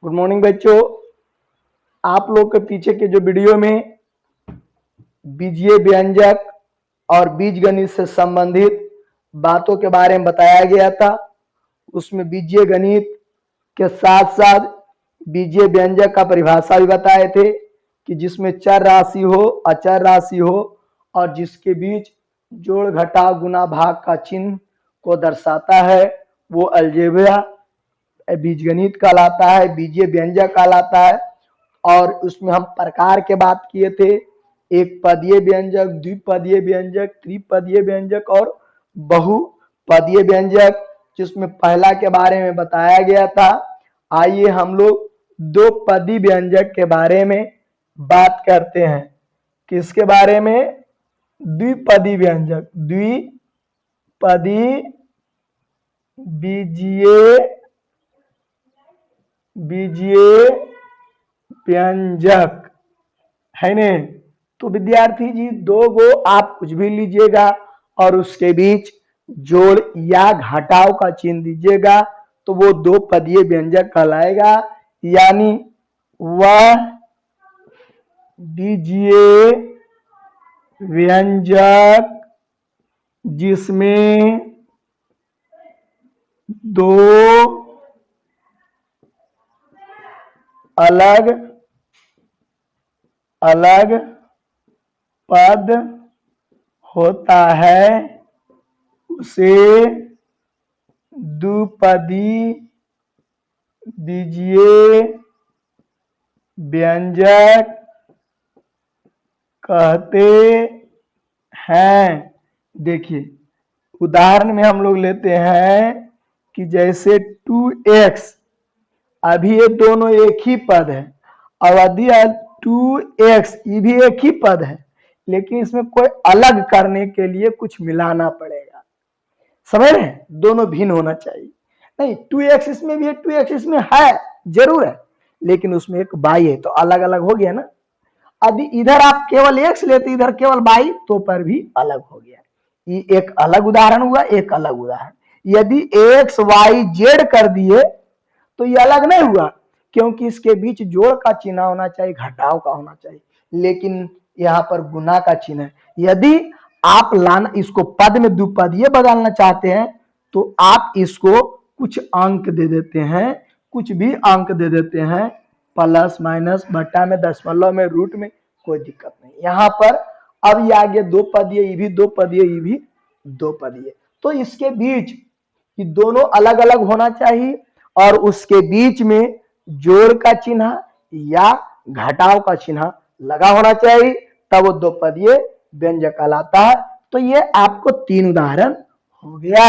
Good morning बच्चों। आप लोग के पीछे के जो वीडियो में बीजीय व्यंजक और बीजगणित से संबंधित बातों के बारे में बताया गया था, उसमें बीजीय गणित के साथ साथ बीजीय व्यंजक का परिभाषा भी बताए थे कि जिसमें चर राशि हो, अचर राशि हो और जिसके बीच जोड़ घटाव गुना भाग का चिन्ह को दर्शाता है वो अलजेब्रा बीजगणित कहलाता है, बीजीय व्यंजक कहलाता है। और उसमें हम प्रकार के बात किए थे, एक पदीय व्यंजक, द्विपदीय व्यंजक, त्रिपदीय व्यंजक और बहुपदीय व्यंजक, जिसमें पहला के बारे में बताया गया था। आइए हम लोग दो पदी व्यंजक के बारे में बात करते हैं। किसके बारे में? द्विपदी व्यंजक, द्विपदी बीजीय व्यंजक है ने। तो विद्यार्थी जी दो गो आप कुछ भी लीजिएगा और उसके बीच जोड़ या घटाव का चिन्ह दीजिएगा तो वो दो पदीय व्यंजक कहलाएगा, यानी वह बीजीय व्यंजक जिसमें दो अलग अलग पद होता है उसे द्विपदी बीजीय व्यंजक कहते हैं। देखिए उदाहरण में हम लोग लेते हैं कि जैसे 2x, अभी ये दोनों एक ही पद है और यदि 2x ये भी एक ही पद है, लेकिन इसमें कोई अलग करने के लिए कुछ मिलाना पड़ेगा। समझ रहे हैं? दोनों भिन्न होना चाहिए। नहीं 2x इसमें भी है, 2x इसमें है जरूर है, लेकिन उसमें एक y है तो अलग अलग हो गया ना। यदि इधर आप केवल x लेते इधर केवल y तो पर भी अलग हो गया। ये एक अलग उदाहरण हुआ, एक अलग उदाहरण। यदि x y z कर दिए तो ये अलग नहीं हुआ, क्योंकि इसके बीच जोड़ का चिन्ह होना चाहिए, घटाव का होना चाहिए, लेकिन यहाँ पर गुना का चिन्ह है। यदि आप इसको पद में द्विपदीय बदलना चाहते हैं तो आप इसको कुछ अंक दे देते हैं, कुछ भी अंक दे देते हैं, प्लस माइनस बट्टा में दशमलव में रूट में, कोई दिक्कत नहीं। यहाँ पर अब ये आगे दो पदीय, ये भी दो पदीय, ये भी दो पदीय, तो इसके बीच ये दोनों अलग अलग होना चाहिए और उसके बीच में जोड़ का चिन्ह या घटाव का चिन्ह लगा होना चाहिए, तब वो दो पदीय व्यंजक कहलाता है। तो ये आपको तीन उदाहरण हो गया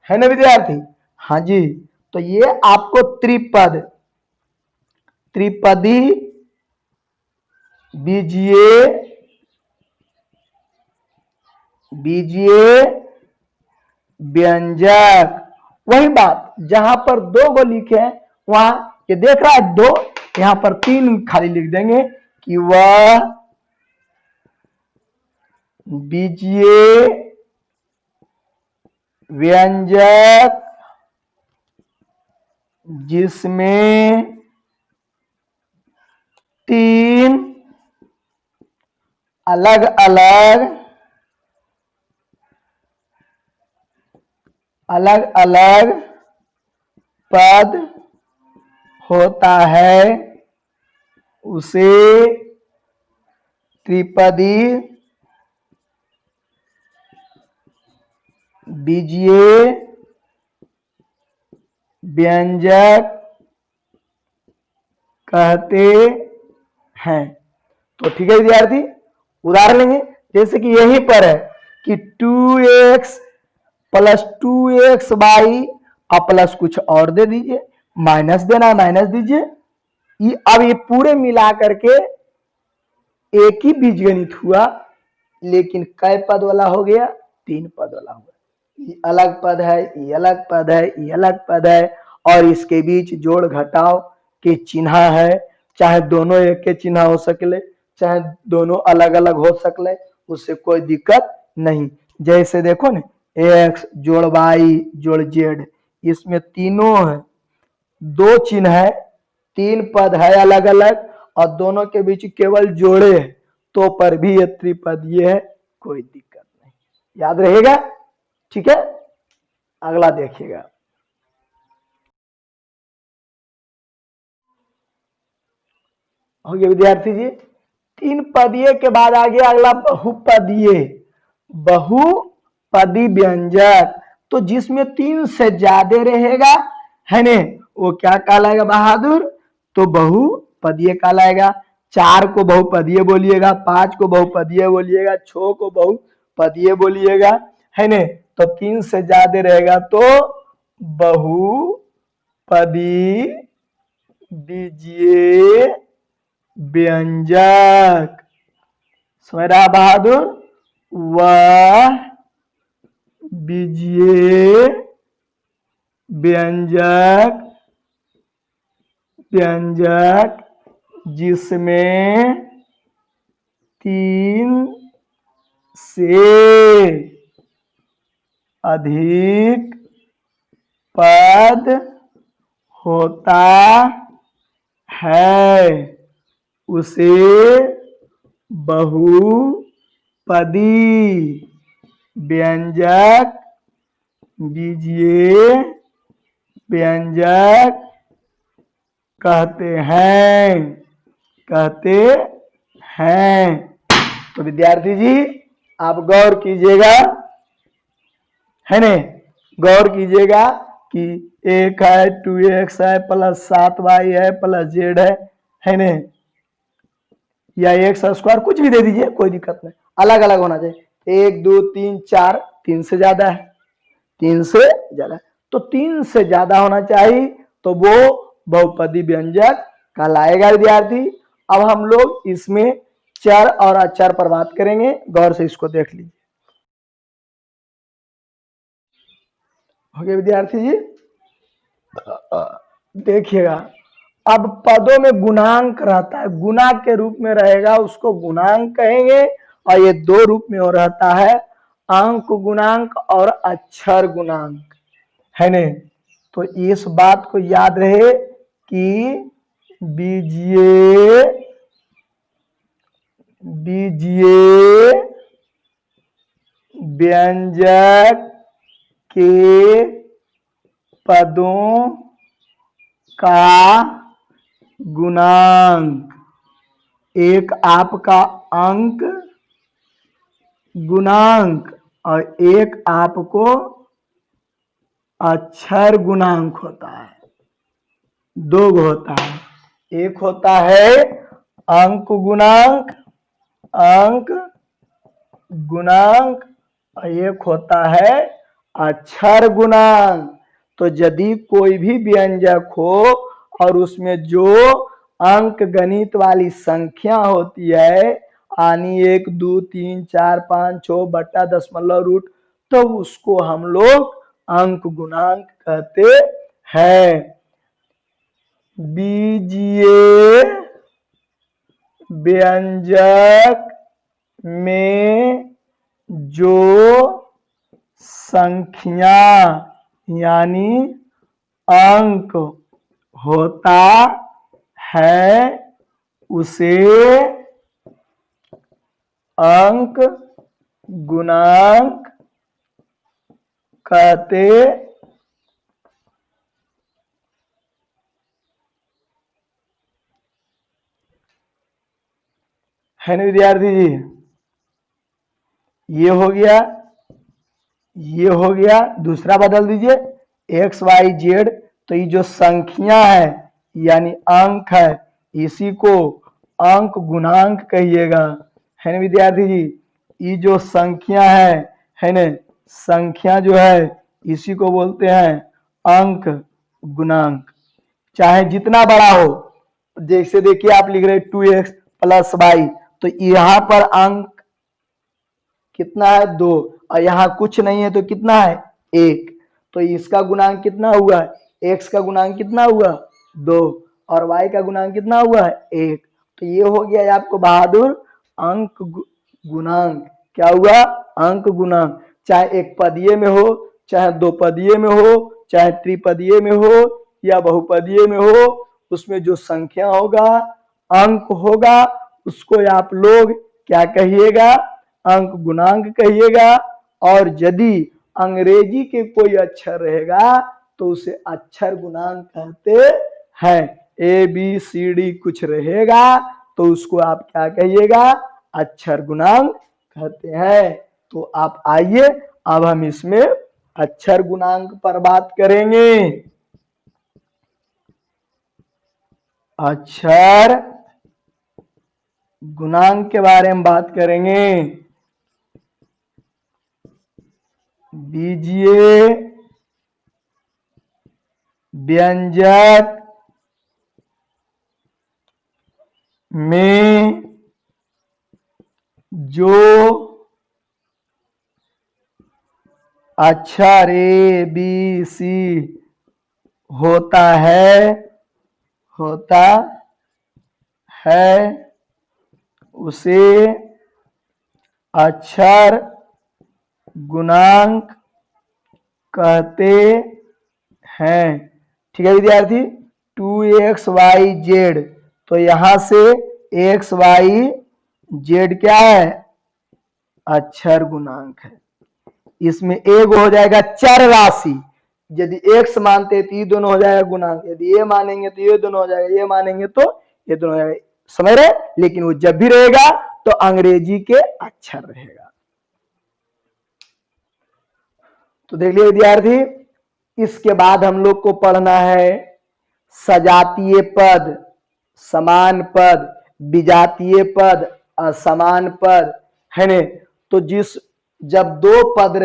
है ना विद्यार्थी? हाँ जी, तो ये आपको त्रिपदी बीजीय व्यंजक, वही बात जहां पर दो गो लिखे हैं वहां ये देख रहा है दो, यहां पर तीन खाली लिख देंगे कि वह बीजीय व्यंजक जिसमें तीन अलग अलग पद होता है उसे त्रिपदी बीजीय व्यंजक कहते हैं। तो ठीक है विद्यार्थी, उदाहरण लेंगे। जैसे कि यहीं पर है कि 2x प्लस 2xy और प्लस कुछ और दे दीजिए, माइनस देना है माइनस दीजिए। अब ये पूरे मिला करके एक ही बीजगणित हुआ, लेकिन कै पद वाला हो गया? तीन पद वाला हुआ। ये अलग पद है, ये अलग पद है, ये अलग पद है और इसके बीच जोड़ घटाव के चिन्ह है, चाहे दोनों एक के चिन्ह हो सकले, चाहे दोनों अलग अलग हो सकले, उससे कोई दिक्कत नहीं। जैसे देखो ना x जोड़ y जोड़ z, इसमें तीनों है, दो चिन्ह है तीन पद है अलग अलग और दोनों के बीच केवल जोड़े है तो पर भी ये त्रिपदीय है, कोई दिक्कत नहीं, याद रहेगा। ठीक है, अगला देखिएगा। हो गया विद्यार्थी जी। तीन पदीय के बाद आ गया अगला बहुपदीय। बहुपदी व्यंजक तो जिसमें तीन से ज्यादा रहेगा है ने, वो क्या कहलाएगा बहादुर, तो बहुपदीय कहलाएगा। चार को बहुपदीय बोलिएगा, पांच को बहुपदीय बोलिएगा, 6 को बहुपदीय बोलिएगा, है ने। तो तीन से ज्यादा रहेगा तो बहुपदी दीजिए व्यंजक। समझ रहा बहादुर, वह बीजीय व्यंजक, व्यंजक जिसमें तीन से अधिक पद होता है उसे बहुपदी व्यंजक, बीजीय व्यंजक कहते हैं, कहते हैं। तो विद्यार्थी जी आप गौर कीजिएगा, है ने, गौर कीजिएगा कि एक है 2x है प्लस 7y है प्लस z है ने, या एक्स स्क्वायर कुछ भी दे दीजिए, कोई दिक्कत नहीं, अलग अलग होना चाहिए। 1 2 3 4, 3 से ज्यादा है, 3 से ज्यादा है तो 3 से ज्यादा होना चाहिए, तो वो बहुपदी व्यंजक कहलाएगा विद्यार्थी। अब हम लोग इसमें चर और अचर पर बात करेंगे, गौर से इसको देख लीजिए। हो गया विद्यार्थी जी, देखिएगा अब पदों में गुणांक रहता है, गुना के रूप में रहेगा उसको गुणांक कहेंगे, और ये दो रूप में हो रहता है, अंक गुणांक और अक्षर गुणांक, है ने। तो इस बात को याद रहे कि बीजीय, बीजीय व्यंजक के पदों का गुणांक, एक आपका अंक गुणांक और एक आपको अक्षर गुणांक होता है, दो होता है। एक होता है अंक गुणांक, अंक गुणांक, और एक होता है अक्षर गुणांक। तो यदि कोई भी व्यंजक हो और उसमें जो अंक गणित वाली संख्या होती है, यानी 1 2 3 4 5 6 बट्टा दशमलव रूट, तो उसको हम लोग अंक गुणांक कहते हैं। बीजीय व्यंजक में जो संख्या यानी अंक होता है उसे अंक गुणांक कहते है ना विद्यार्थी जी। ये हो गया, ये हो गया, दूसरा बदल दीजिए एक्स वाई जेड। तो ये जो संख्या है यानी अंक है, इसी को अंक गुणांक कहिएगा, है ना विद्यार्थी जी। ये जो संख्या है ना, संख्या जो है इसी को बोलते हैं अंक गुणांक, चाहे जितना बड़ा हो। जैसे देखिए आप लिख रहे 2x प्लस वाई, तो यहाँ पर अंक कितना है 2, और यहाँ कुछ नहीं है तो कितना है 1, तो इसका गुणांक कितना हुआ, x का गुणांक कितना हुआ 2, और y का गुणांक कितना हुआ है 1। तो ये हो गया आपको बहादुर अंक गुणांक। क्या हुआ, अंक गुणांक। चाहे एक पदीय में हो, चाहे दो पदीय में हो, चाहे त्रिपदीय में हो या बहुपदीय में हो, उसमें जो संख्या होगा, अंक होगा, उसको आप लोग क्या कहिएगा, अंक गुणांक कहिएगा। और यदि अंग्रेजी के कोई अक्षर रहेगा तो उसे अक्षर गुणांक कहते हैं। ए बी सी डी कुछ रहेगा तो उसको आप क्या कहिएगा, अक्षर गुणांक कहते हैं। तो आप आइए अब हम इसमें अक्षर गुणांक पर बात करेंगे। अक्षर गुणांक के बारे में बात करेंगे। बीजीय व्यंजक में जो अक्षर ए बी सी होता है उसे अक्षर गुणांक कहते हैं। ठीक है विद्यार्थी, 2xyz, तो यहां से xyz क्या है, अक्षर गुणांक है। इसमें एक हो जाएगा चर राशि, यदि x मानते तो ये दोनों हो जाएगा गुणांक, यदि ये मानेंगे तो ये दोनों हो जाएगा, ये मानेंगे तो ये दोनों हो जाएगा, समझ रहे। लेकिन वो जब भी रहेगा तो अंग्रेजी के अक्षर रहेगा। तो देख लिया विद्यार्थी, इसके बाद हम लोग को पढ़ना है सजातीय पद, समान पद, विजातीय पद, असमान पद, है ने। तो जब दो पद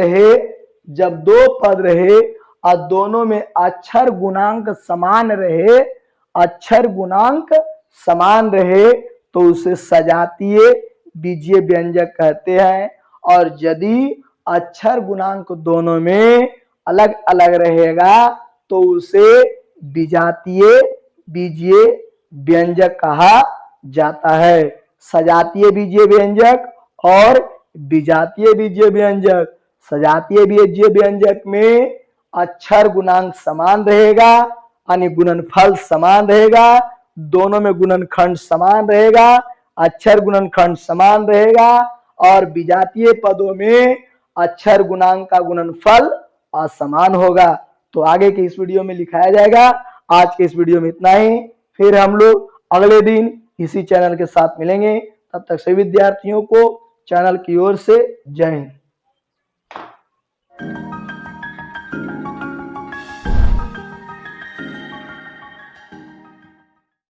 रहे और दोनों में अक्षर गुणांक समान रहे तो उसे सजातीय बीजीय व्यंजक कहते हैं। और यदि अक्षर गुणांक दोनों में अलग अलग रहेगा तो उसे विजातीय बीजीय व्यंजक कहा जाता है। सजातीय बीजीय व्यंजक और विजातीय बीजीय व्यंजक। सजातीय बीजीय व्यंजक में अक्षर गुणांक समान रहेगा, यानी गुणनफल समान रहेगा, दोनों में गुणनखंड समान रहेगा, अक्षर गुणनखंड समान रहेगा। और विजातीय पदों में अक्षर गुणांक का गुणनफल असमान होगा। तो आगे के इस वीडियो में लिखाया जाएगा। आज के इस वीडियो में इतना ही, फिर हम लोग अगले दिन इसी चैनल के साथ मिलेंगे। तब तक सभी विद्यार्थियों को चैनल की ओर से जय हिंद।